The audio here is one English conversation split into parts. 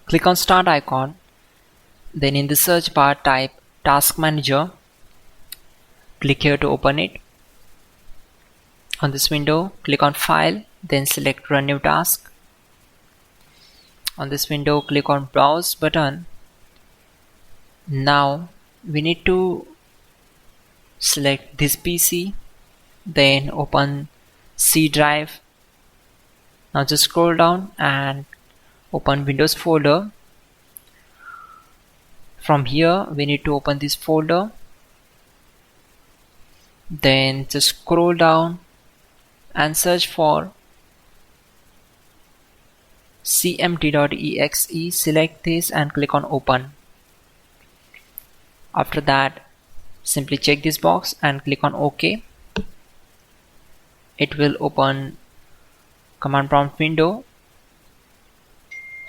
Click on Start icon, then in the search bar type Task Manager. Click here to open it. On this window, click on File, then select Run New Task. On this window, click on Browse button. Now we need to select this PC, then open C drive. Now just scroll down and open Windows folder. From here we need to open this folder, then just scroll down and search for cmd.exe. Select this and click on open. After that, simply check this box and click on OK. It will open command prompt window.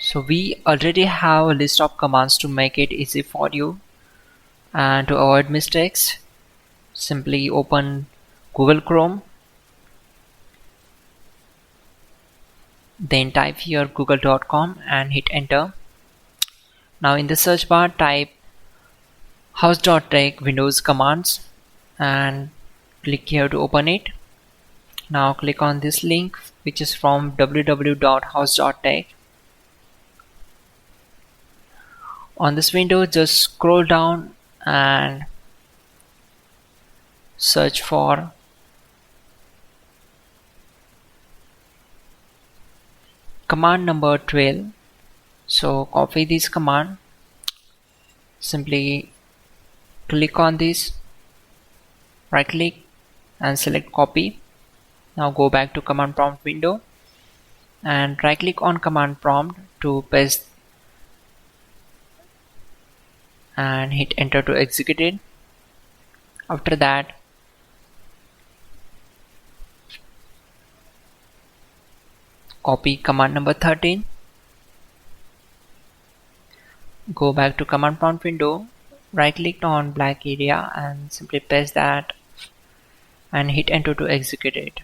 So we already have a list of commands to make it easy for you, and to avoid mistakes, simply open Google Chrome, then type here google.com and hit enter. Now in the search bar type hows.tech Windows commands and click here to open it. Now click on this link, which is from www.hows.tech. On this window, just scroll down and search for command number 12. So copy this command, simply click on this, right click and select copy. Now go back to command prompt window and right click on command prompt to paste and hit enter to execute it. After that, copy command number 13, go back to command prompt window, right click on black area and simply paste that and hit enter to execute it.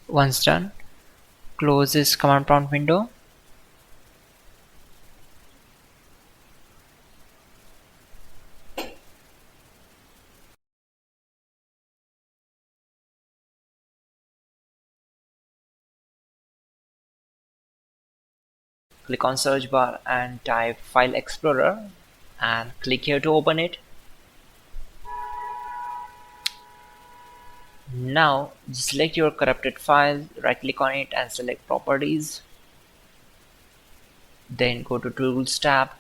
Once done, close this command prompt window. Click on search bar and type File Explorer and click here to open it. Now select your corrupted file, right click on it and select Properties. Then go to Tools tab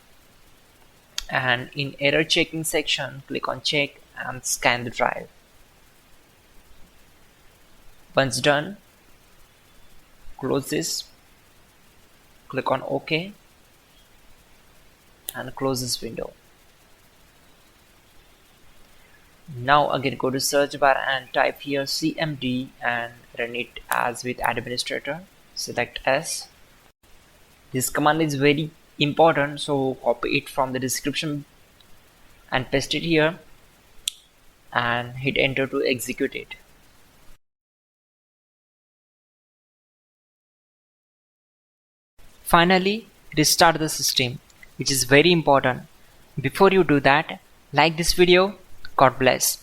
and in Error Checking section, click on Check and scan the drive. Once done, close this. Click on OK and close this window. Now again go to search bar and type here cmd and run it as with administrator. Select S. This command is very important, so copy it from the description and paste it here and hit enter to execute it. Finally, restart the system, which is very important. Before you do that, like this video. God bless.